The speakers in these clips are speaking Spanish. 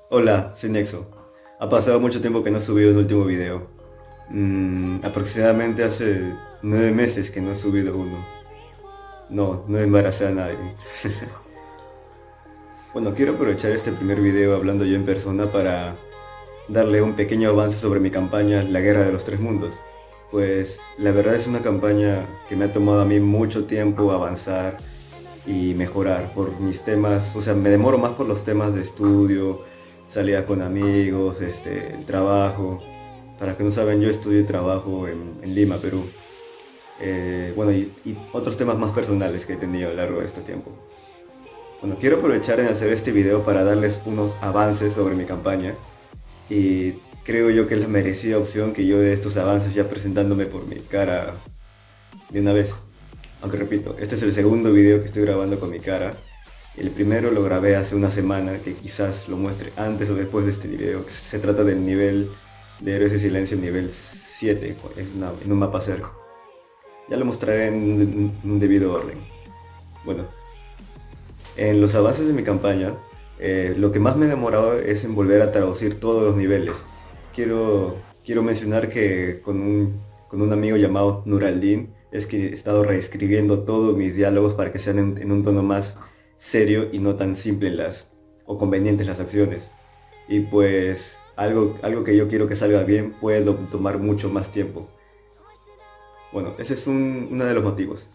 Hola, soy Nexo. Ha pasado mucho tiempo que no he subido un último video. Aproximadamente hace 9 meses que no he subido uno. No, no embaracé a nadie. Bueno, quiero aprovechar este primer video hablando yo en persona para darle un pequeño avance sobre mi campaña La Guerra de los Tres Mundos. Pues la verdad es una campaña que me ha tomado a mí mucho tiempo avanzar y mejorar por mis temas, o sea, me demoro más por los temas de estudio, salida con amigos, el trabajo. Para que no saben, yo estudio y trabajo en Lima, Perú. Bueno, y otros temas más personales que he tenido a lo largo de este tiempo. Bueno, quiero aprovechar en hacer este video para darles unos avances sobre mi campaña y creo yo que es la merecida opción que yo dé estos avances ya presentándome por mi cara de una vez. Aunque repito, este es el segundo video que estoy grabando con mi cara. El primero lo grabé hace una semana, que quizás lo muestre antes o después de este video. Se trata del nivel de Héroes de Silencio nivel 7, en un mapa cerca. Ya lo mostraré en un debido orden. Bueno, en los avances de mi campaña, lo que más me ha demorado es en volver a traducir todos los niveles. Quiero mencionar que con un amigo llamado Nuraldin es que he estado reescribiendo todos mis diálogos para que sean en un tono más serio y no tan simple o convenientes las acciones. Y pues algo que yo quiero que salga bien puede tomar mucho más tiempo. Bueno, ese es uno de los motivos.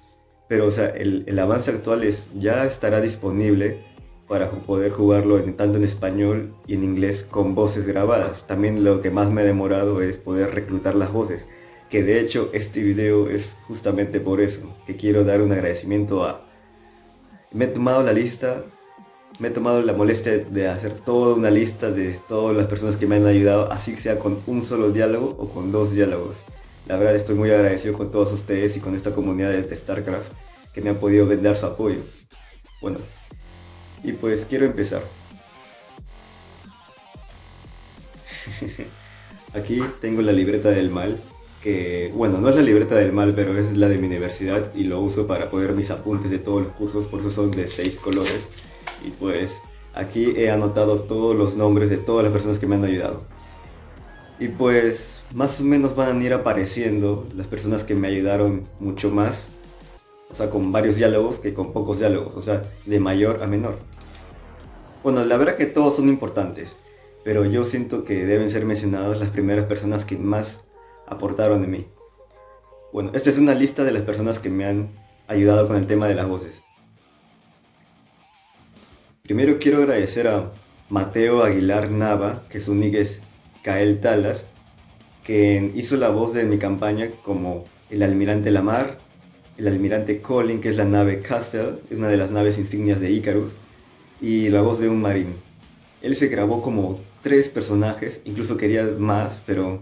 Pero o sea, el avance actual ya estará disponible para poder jugarlo tanto en español y en inglés con voces grabadas. También lo que más me ha demorado es poder reclutar las voces. Que de hecho este video es justamente por eso, que quiero dar un agradecimiento a... Me he tomado la molestia de hacer toda una lista de todas las personas que me han ayudado, así sea con un solo diálogo o con dos diálogos. La verdad estoy muy agradecido con todos ustedes y con esta comunidad de StarCraft que me han podido brindar su apoyo. Bueno, y pues quiero empezar. Aquí tengo la libreta del mal, que bueno, no es la libreta del mal, pero es la de mi universidad y lo uso para poner mis apuntes de todos los cursos, por eso son de 6 colores. Y pues aquí he anotado todos los nombres de todas las personas que me han ayudado. Y pues más o menos van a ir apareciendo las personas que me ayudaron mucho más. O sea, con varios diálogos que con pocos diálogos, o sea, de mayor a menor. Bueno, la verdad que todos son importantes, pero yo siento que deben ser mencionadas las primeras personas que más aportaron en mí. Bueno, esta es una lista de las personas que me han ayudado con el tema de las voces. Primero quiero agradecer a Mateo Aguilar Nava, que su nick es Kael Talas, que hizo la voz de mi campaña como el Almirante Lamar, el Almirante Colin, que es la nave Castle, una de las naves insignias de Icarus, y la voz de un marín. Él se grabó como 3 personajes, incluso quería más, pero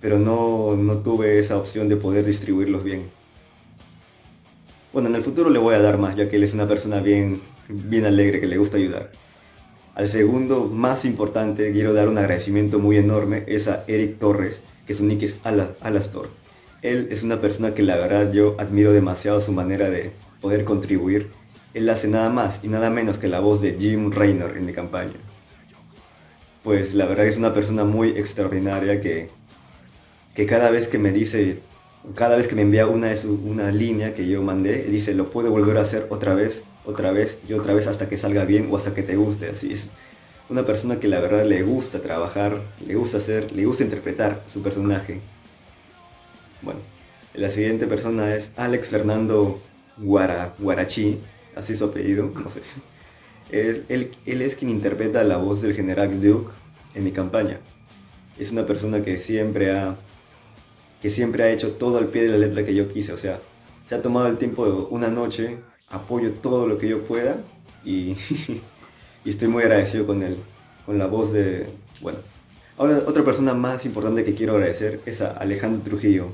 no tuve esa opción de poder distribuirlos bien. Bueno, en el futuro le voy a dar más, ya que él es una persona bien alegre, que le gusta ayudar. Al segundo más importante, quiero dar un agradecimiento muy enorme, es a Eric Torres, que su nick es Alastor. Él es una persona que la verdad yo admiro demasiado su manera de poder contribuir. Él hace nada más y nada menos que la voz de Jim Raynor en mi campaña. Pues la verdad es una persona muy extraordinaria que cada vez que me dice, cada vez que me envía una línea que yo mandé, él dice, lo puedo volver a hacer otra vez y otra vez hasta que salga bien o hasta que te guste. Así es una persona que la verdad le gusta trabajar, le gusta interpretar su personaje. Bueno, la siguiente persona es Alex Fernando Guarachi, así es su apellido, no sé. Él es quien interpreta la voz del general Duke en mi campaña. Es una persona que siempre ha hecho todo al pie de la letra que yo quise, o sea, se ha tomado el tiempo de una noche, apoyo todo lo que yo pueda y, y estoy muy agradecido con él, con la voz de... Bueno, ahora otra persona más importante que quiero agradecer es a Alejandro Trujillo,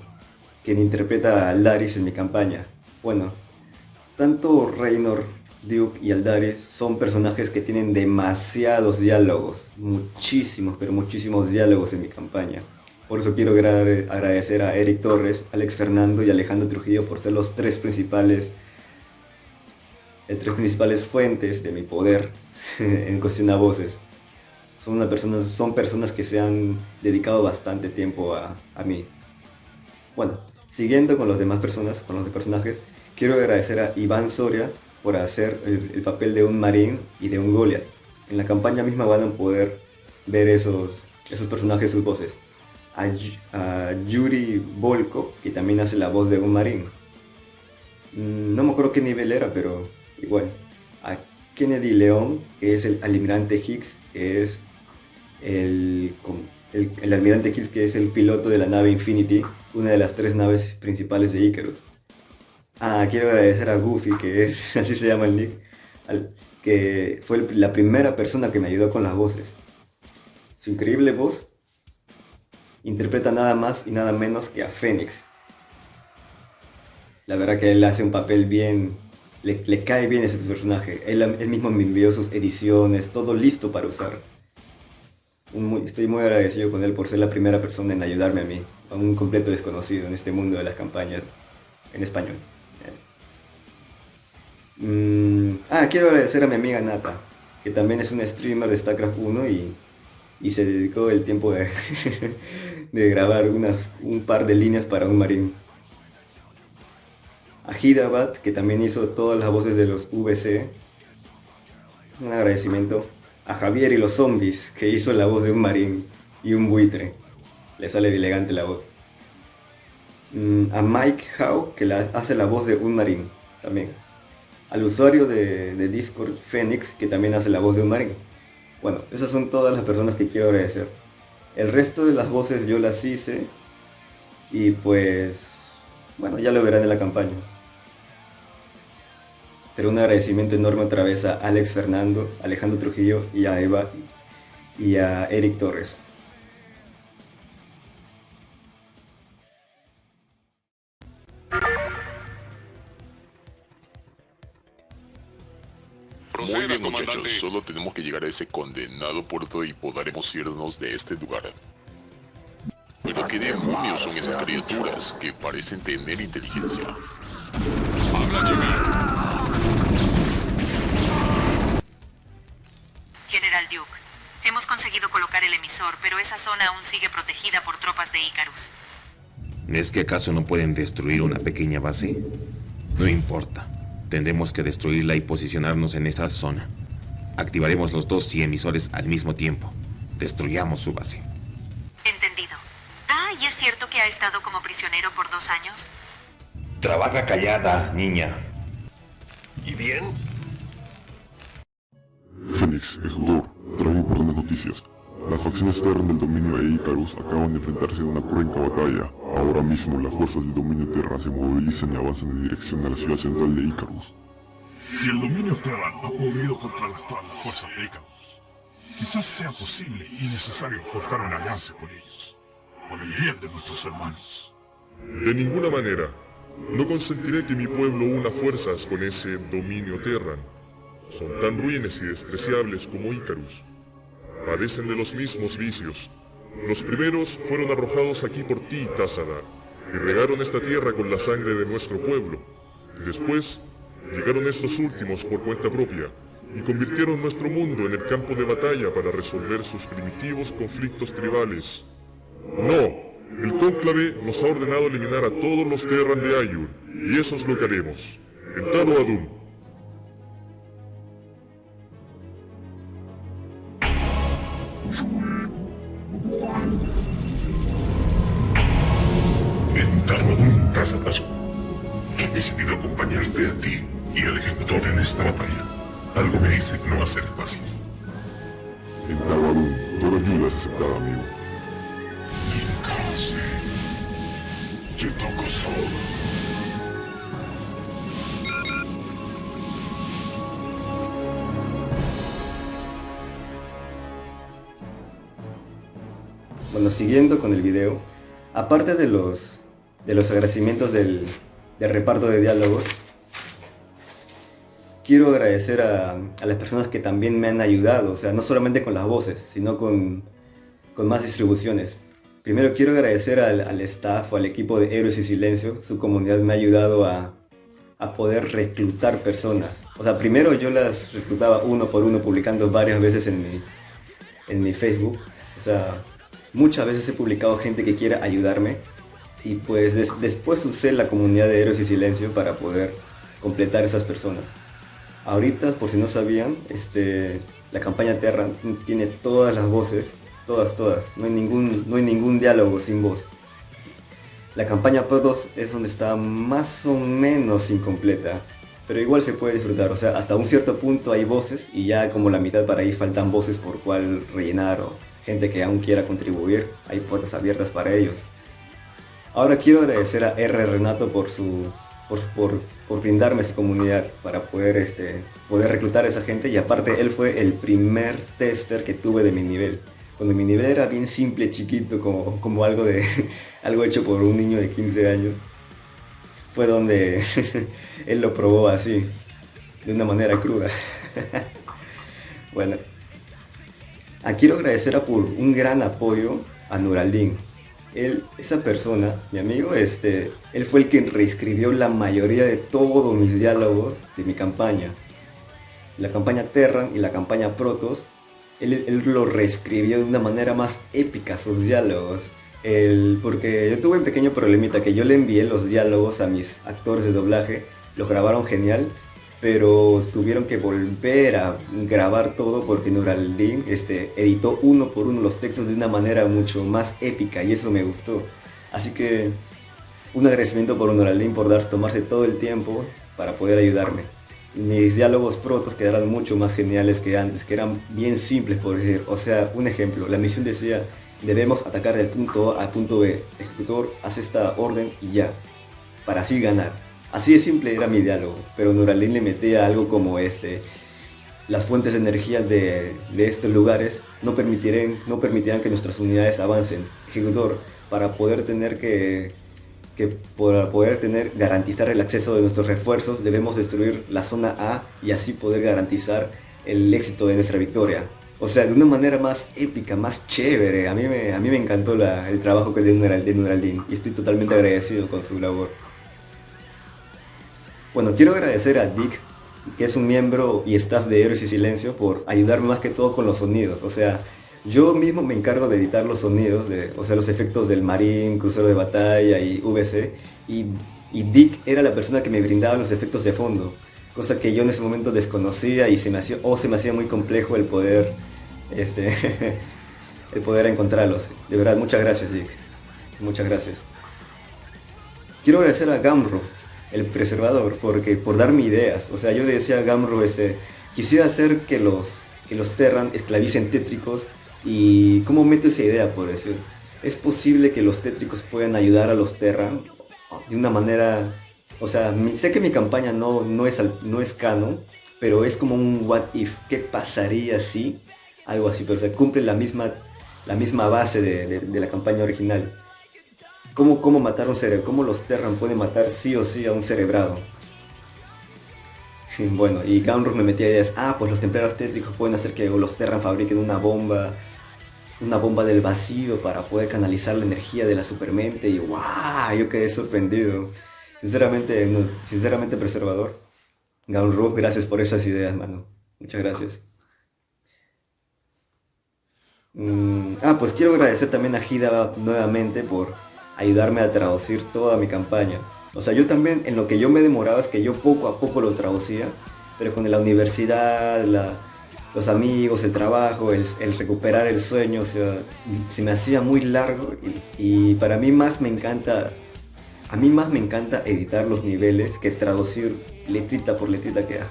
quien interpreta a Aldaris en mi campaña. Bueno, tanto Raynor, Duke y Aldaris son personajes que tienen demasiados diálogos, muchísimos, pero muchísimos diálogos en mi campaña. Por eso quiero agradecer a Eric Torres, Alex Fernando y Alejandro Trujillo por ser los 3 principales tres principales fuentes de mi poder en cuestión a voces. Son personas que se han dedicado bastante tiempo a mí. Bueno, siguiendo con los demás personas, con los de personajes, quiero agradecer a Iván Soria por hacer el papel de un Marín y de un Goliath. En la campaña misma van a poder ver esos personajes, sus voces. A Yuri Volko, que también hace la voz de un Marín. No me acuerdo qué nivel era, pero igual. A Kennedy León, que es el almirante Hicks, que es el almirante Hicks, que es el piloto de la nave Infinity, una de las 3 naves principales de Icarus. Quiero agradecer a Goofy, que es, así se llama el nick, que fue la primera persona que me ayudó con las voces. Su increíble voz interpreta nada más y nada menos que a Fénix. La verdad que él hace un papel bien, le cae bien ese personaje. Él mismo me envió sus ediciones, todo listo para usar. Estoy muy agradecido con él por ser la primera persona en ayudarme a mí, a un completo desconocido en este mundo de las campañas en español. Quiero agradecer a mi amiga Nata, que también es una streamer de StarCraft 1 y se dedicó el tiempo de, de grabar un par de líneas para un marín. A Hidabat, que también hizo todas las voces de los VC. Un agradecimiento. A Javier y los zombies, que hizo la voz de un marín y un buitre. Le sale elegante la voz. A Mike Howe, que hace la voz de un marín también. Al usuario de Discord, Phoenix, que también hace la voz de un marín. Bueno, esas son todas las personas que quiero agradecer. El resto de las voces yo las hice y pues, bueno, ya lo verán en la campaña. Pero un agradecimiento enorme otra vez a Alex Fernando, Alejandro Trujillo y a Eva y a Eric Torres. Muy bien, muchachos, solo tenemos que llegar a ese condenado puerto y podremos irnos de este lugar. Pero qué demonios son esas criaturas que parecen tener inteligencia. Habla, Jimmy. General Duke, hemos conseguido colocar el emisor, pero esa zona aún sigue protegida por tropas de Icarus. ¿Es que acaso no pueden destruir una pequeña base? No importa. Tendremos que destruirla y posicionarnos en esa zona. Activaremos los 2 emisores al mismo tiempo. Destruyamos su base. Entendido. ¿Y es cierto que ha estado como prisionero por 2 años? Trabaja callada, niña. ¿Y bien? Fénix, ejecutor, traigo importantes noticias. Las facciones Terran del dominio de Icarus acaban de enfrentarse en una cruenta batalla. Ahora mismo las fuerzas del dominio Terra se movilizan y avanzan en dirección a la ciudad central de Icarus. Si el dominio Terran ha podido controlar todas las fuerzas de Icarus, quizás sea posible y necesario forjar una alianza con ellos, por el bien de nuestros hermanos. De ninguna manera. No consentiré que mi pueblo una fuerzas con ese dominio Terran. Son tan ruines y despreciables como Icarus. Padecen de los mismos vicios. Los primeros fueron arrojados aquí por ti, Tassadar, y regaron esta tierra con la sangre de nuestro pueblo. Después, llegaron estos últimos por cuenta propia, y convirtieron nuestro mundo en el campo de batalla para resolver sus primitivos conflictos tribales. No, el cónclave nos ha ordenado eliminar a todos los Terran de Ayur, y eso es lo que haremos. En Talo Adum. En Tarmadun, Tassadar, he decidido acompañarte a ti y al ejecutor en esta batalla. Algo me dice que no va a ser fácil. En Talo Adum, toda ayuda es aceptada, amigo. Bueno, siguiendo con el video, aparte de los agradecimientos del reparto de diálogos, quiero agradecer a las personas que también me han ayudado, o sea, no solamente con las voces, sino con más distribuciones. Primero quiero agradecer al staff o al equipo de Héroes y Silencio. Su comunidad me ha ayudado a a poder reclutar personas. O sea, primero yo las reclutaba uno por uno, publicando varias veces en mi Facebook. O sea, muchas veces he publicado gente que quiera ayudarme. Y pues después usé la comunidad de Héroes y Silencio para poder completar esas personas. Ahorita, por si no sabían, la campaña Terran tiene todas las voces, todas. No hay ningún diálogo sin voz. La campaña Protoss es donde está más o menos incompleta, pero igual se puede disfrutar. O sea, hasta un cierto punto hay voces y ya como la mitad para ahí faltan voces por cual rellenar o gente que aún quiera contribuir. Hay puertas abiertas para ellos. Ahora quiero agradecer a R. Renato por brindarme su comunidad para poder reclutar a esa gente, y aparte él fue el primer tester que tuve de mi nivel. Cuando mi nivel era bien simple, chiquito, como algo hecho por un niño de 15 años, fue donde él lo probó así, de una manera cruda. Bueno, quiero agradecer por un gran apoyo a Nuraldin. Esa persona, mi amigo, él fue el que reescribió la mayoría de todos mis diálogos de mi campaña. La campaña Terran y la campaña Protoss, él lo reescribió de una manera más épica sus diálogos. Porque yo tuve un pequeño problemita, que yo le envié los diálogos a mis actores de doblaje, los grabaron genial, pero tuvieron que volver a grabar todo porque Nuraldin editó uno por uno los textos de una manera mucho más épica, y eso me gustó. Así que un agradecimiento por Nuraldin por tomarse todo el tiempo para poder ayudarme. Mis diálogos protos quedaron mucho más geniales que antes, que eran bien simples por decir. O sea, un ejemplo, la misión decía: debemos atacar del punto A al punto B, ejecutor hace esta orden y ya, para así ganar. Así de simple era mi diálogo, pero Nuraldin le metía algo como las fuentes de energía de estos lugares no permitirán que nuestras unidades avancen. Ejecutor, para poder garantizar el acceso de nuestros refuerzos, debemos destruir la zona A y así poder garantizar el éxito de nuestra victoria. O sea, de una manera más épica, más chévere. A mí me encantó el trabajo que de Nuraldin, y estoy totalmente agradecido con su labor. Bueno, quiero agradecer a Dick, que es un miembro y staff de Héroes y Silencio, por ayudarme más que todo con los sonidos. O sea, yo mismo me encargo de editar los sonidos, los efectos del marín, crucero de batalla y VC, y Dick era la persona que me brindaba los efectos de fondo, cosa que yo en ese momento desconocía y se me hacía muy complejo el poder encontrarlos. De verdad, muchas gracias, Dick. Muchas gracias. Quiero agradecer a Gamro, el preservador, por darme ideas. O sea, yo le decía a Gamro, quisiera hacer que los Terran esclavicen tétricos, y ¿cómo meto esa idea, por decir? ¿Es posible que los tétricos puedan ayudar a los Terran de una manera? O sea, sé que mi campaña no es canon, pero es como un what if. ¿Qué pasaría si? Algo así, pero se cumple la misma base de la campaña original. ¿Cómo matar a un cerebro? ¿Cómo los Terran pueden matar sí o sí a un cerebrado? Bueno, y Gamrus me metía ideas. Pues los templarios tétricos pueden hacer que los Terran fabriquen una bomba del vacío para poder canalizar la energía de la supermente. Y ¡guau! Yo quedé sorprendido. Sinceramente, preservador. Gamrus, gracias por esas ideas, mano. Muchas gracias. Pues quiero agradecer también a Hida nuevamente por ayudarme a traducir toda mi campaña. O sea, yo también, en lo que yo me demoraba es que yo poco a poco lo traducía, pero con la universidad, los amigos, el trabajo, el recuperar el sueño, o sea, se me hacía muy largo, y para mí más me encanta editar los niveles que traducir letrita por letrita que da.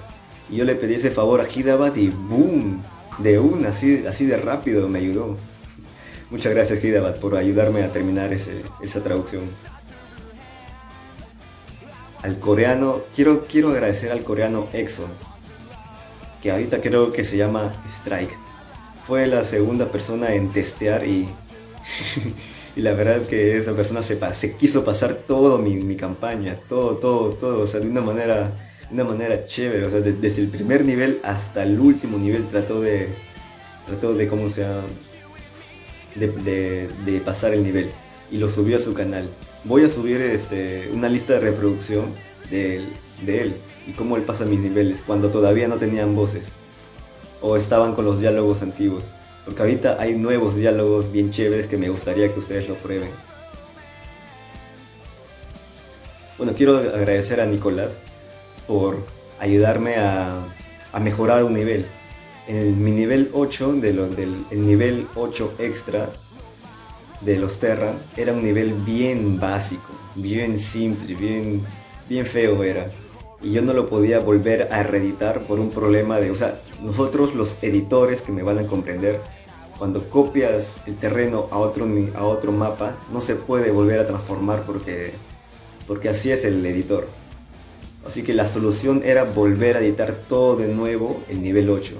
Y yo le pedí ese favor a Hidabat y ¡boom! De una, así de rápido me ayudó. Muchas gracias, Hidabat, por ayudarme a terminar esa traducción. Al coreano, quiero agradecer al coreano Exxon, que ahorita creo que se llama Strike. Fue la segunda persona en testear y la verdad que esa persona se quiso pasar todo mi campaña, todo, o sea, de una manera chévere. O sea, desde el primer nivel hasta el último nivel trató de ¿cómo se llama? De pasar el nivel, y lo subió a su canal. Voy a subir una lista de reproducción de él y cómo él pasa mis niveles cuando todavía no tenían voces o estaban con los diálogos antiguos, porque ahorita hay nuevos diálogos bien chéveres que me gustaría que ustedes lo prueben. Bueno, quiero agradecer a Nicolás por ayudarme a mejorar un nivel. En mi nivel 8, el nivel 8 extra de los Terran, era un nivel bien básico, bien simple, bien feo era. Y yo no lo podía volver a reeditar por un problema de, o sea, nosotros los editores que me van a comprender, cuando copias el terreno a otro mapa, no se puede volver a transformar porque así es el editor. Así que la solución era volver a editar todo de nuevo el nivel 8.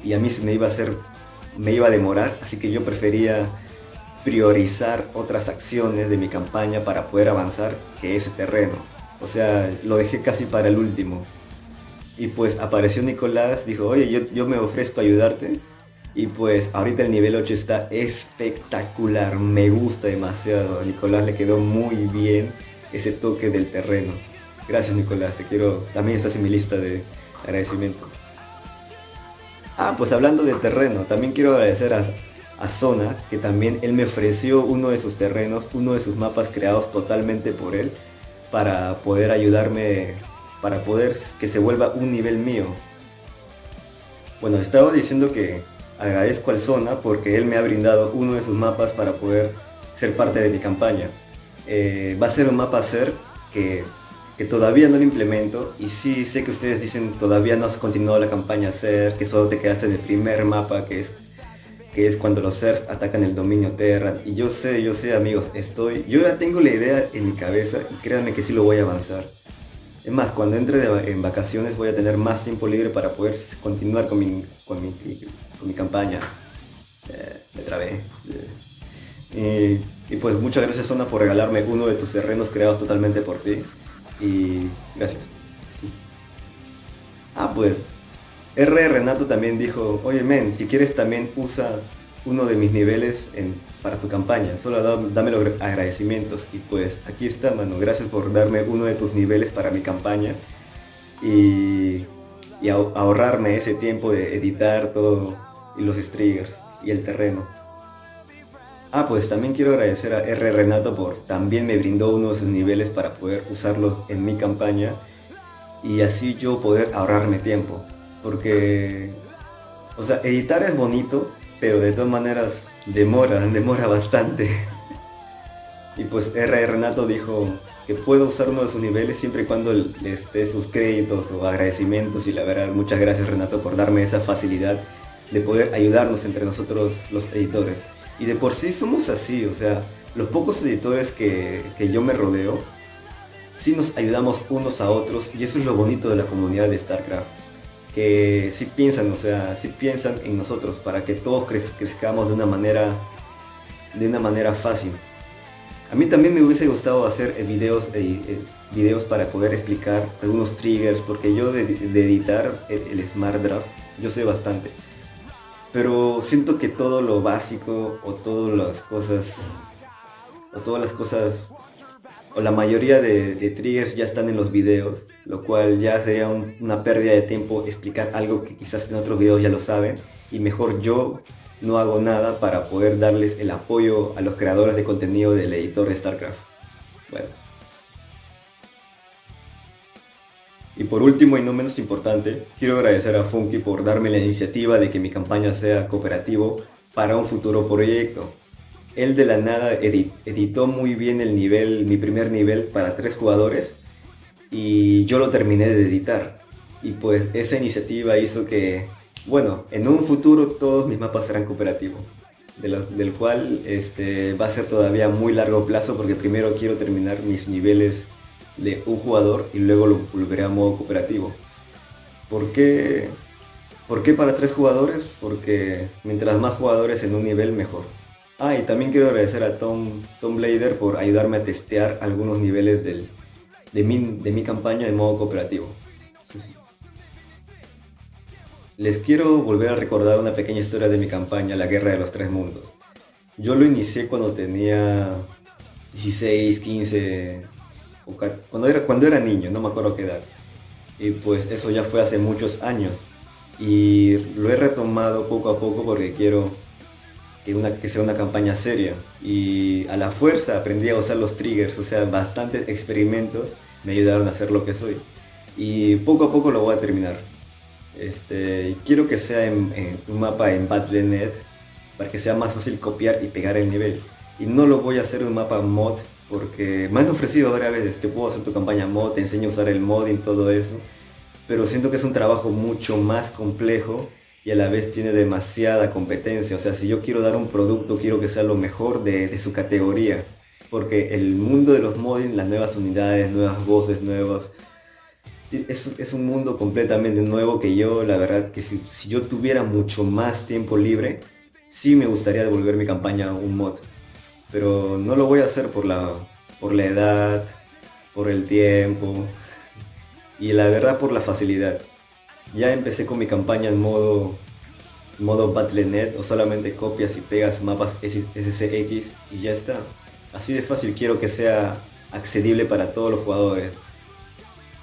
Y a mí se me iba a demorar, así que yo prefería priorizar otras acciones de mi campaña para poder avanzar que ese terreno. O sea, lo dejé casi para el último. Y pues apareció Nicolás, dijo, oye, yo me ofrezco a ayudarte. Y pues ahorita el nivel 8 está espectacular, me gusta demasiado. A Nicolás le quedó muy bien ese toque del terreno. Gracias Nicolás, te quiero, también estás en mi lista de agradecimiento. Pues hablando de terreno, también quiero agradecer a Zona, que también él me ofreció uno de sus terrenos, uno de sus mapas creados totalmente por él, para poder ayudarme, para poder que se vuelva un nivel mío. Bueno, estaba diciendo que agradezco al Zona porque él me ha brindado uno de sus mapas para poder ser parte de mi campaña. Va a ser un mapa ser que todavía no lo implemento, y sí sé que ustedes dicen todavía no has continuado la campaña ser, que solo te quedaste en el primer mapa, que es cuando los Zergs atacan el dominio Terran. Y yo sé amigos, yo ya tengo la idea en mi cabeza y créanme que sí lo voy a avanzar. Es más, cuando entre en vacaciones voy a tener más tiempo libre para poder continuar con mi campaña. Me trabé. Y pues muchas gracias Zona por regalarme uno de tus terrenos creados totalmente por ti. Y gracias. Pues Renato también dijo, oye men, si quieres también usa uno de mis niveles para tu campaña, solo dame los agradecimientos. Y pues aquí está, mano, gracias por darme uno de tus niveles para mi campaña y ahorrarme ese tiempo de editar todo y los triggers y el terreno. Pues también quiero agradecer a Renato por también me brindó uno de sus niveles para poder usarlos en mi campaña y así yo poder ahorrarme tiempo. Porque, o sea, editar es bonito, pero de todas maneras demora bastante. Y pues Renato dijo que puedo usar uno de sus niveles siempre y cuando les dé sus créditos o agradecimientos, y la verdad, muchas gracias Renato por darme esa facilidad de poder ayudarnos entre nosotros los editores. Y de por sí somos así, o sea, los pocos editores que yo me rodeo, sí nos ayudamos unos a otros, y eso es lo bonito de la comunidad de StarCraft. Que sí piensan, o sea, sí piensan en nosotros para que todos crezcamos de una manera fácil. A mí también me hubiese gustado hacer videos para poder explicar algunos triggers, porque yo de editar el Smart Draft, yo sé bastante. Pero siento que todo lo básico o todas las cosas o la mayoría de triggers ya están en los videos, lo cual ya sería una pérdida de tiempo explicar algo que quizás en otros videos ya lo saben, y mejor yo no hago nada para poder darles el apoyo a los creadores de contenido del editor de StarCraft. Bueno. Y por último y no menos importante, quiero agradecer a Funky por darme la iniciativa de que mi campaña sea cooperativo para un futuro proyecto. Él de la nada editó muy bien mi primer nivel para 3 jugadores, y yo lo terminé de editar. Y pues esa iniciativa hizo que, bueno, en un futuro todos mis mapas serán cooperativos, del cual va a ser todavía muy largo plazo, porque primero quiero terminar mis niveles de un jugador y luego lo volveré a modo cooperativo. ¿Por qué para 3 jugadores? Porque mientras más jugadores en un nivel, mejor. Y también quiero agradecer a Tom Blader por ayudarme a testear algunos niveles de mi campaña en modo cooperativo. Les quiero volver a recordar una pequeña historia de mi campaña, la Guerra de los Tres Mundos. Yo lo inicié cuando tenía 16, 15, cuando era niño, no me acuerdo qué edad. Y pues eso ya fue hace muchos años. Y lo he retomado poco a poco porque quiero que sea una campaña seria. Y a la fuerza aprendí a usar los triggers, o sea, bastantes experimentos me ayudaron a ser lo que soy. Y poco a poco lo voy a terminar. Quiero que sea en un mapa en Battle.net para que sea más fácil copiar y pegar el nivel. Y no lo voy a hacer en un mapa mod porque me han ofrecido varias veces, te puedo hacer tu campaña mod, te enseño a usar el modding, todo eso. Pero siento que es un trabajo mucho más complejo y a la vez tiene demasiada competencia. O sea, si yo quiero dar un producto, quiero que sea lo mejor de su categoría. Porque el mundo de los modding, las nuevas unidades, nuevas voces, nuevos... Es un mundo completamente nuevo que yo, la verdad, que si yo tuviera mucho más tiempo libre, sí me gustaría devolver mi campaña a un mod. Pero no lo voy a hacer por la edad, por el tiempo y la verdad por la facilidad. Ya empecé con mi campaña en modo Battle.net o solamente copias y pegas mapas SCX y ya está. Así de fácil quiero que sea accesible para todos los jugadores.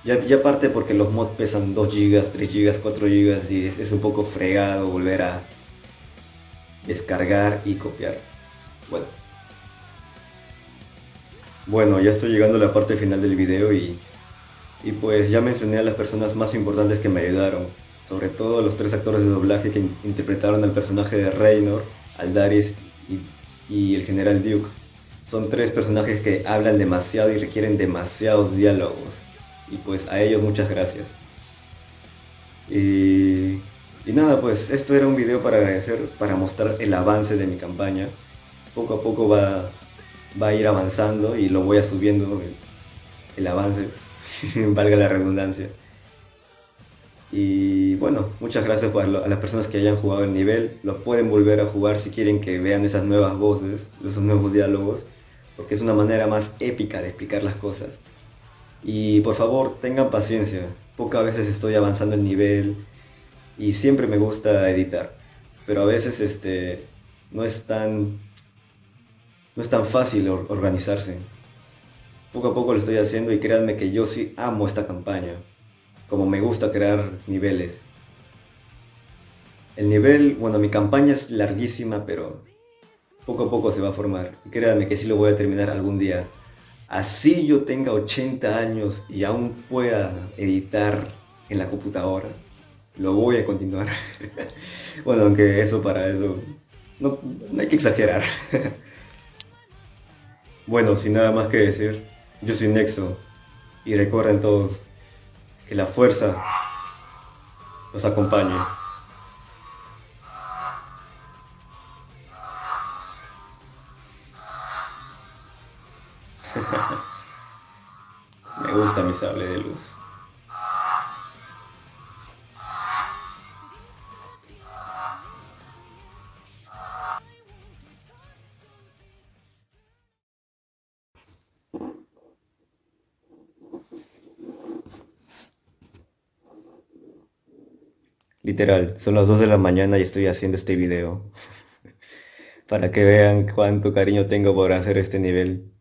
Ya aparte porque los mods pesan 2 GB, 3 GB, 4 GB y es un poco fregado volver a descargar y copiar. Bueno, ya estoy llegando a la parte final del video y pues ya mencioné a las personas más importantes que me ayudaron. Sobre todo los 3 actores de doblaje que interpretaron al personaje de Reynor, Aldaris y el General Duke. Son 3 personajes que hablan demasiado y requieren demasiados diálogos. Y pues a ellos muchas gracias. Y nada, pues esto era un video para agradecer, para mostrar el avance de mi campaña. Poco a poco va a ir avanzando y lo voy a subiendo el avance, valga la redundancia. Y bueno, muchas gracias a las personas que hayan jugado el nivel. Lo pueden volver a jugar si quieren que vean esas nuevas voces, esos nuevos diálogos, porque es una manera más épica de explicar las cosas. Y por favor tengan paciencia, pocas veces estoy avanzando el nivel y siempre me gusta editar, pero a veces no es tan fácil organizarse. Poco a poco lo estoy haciendo y créanme que yo sí amo esta campaña, como me gusta crear niveles. El nivel, bueno, mi campaña es larguísima, pero poco a poco se va a formar. Y créanme que sí lo voy a terminar algún día. Así yo tenga 80 años y aún pueda editar en la computadora, lo voy a continuar. Bueno, aunque para eso no hay que exagerar. Bueno, sin nada más que decir, yo soy Nexo y recuerden todos que la fuerza los acompañe. Me gusta mi sable de luz. Literal, son las 2 de la mañana y estoy haciendo este video. Para que vean cuánto cariño tengo por hacer este nivel.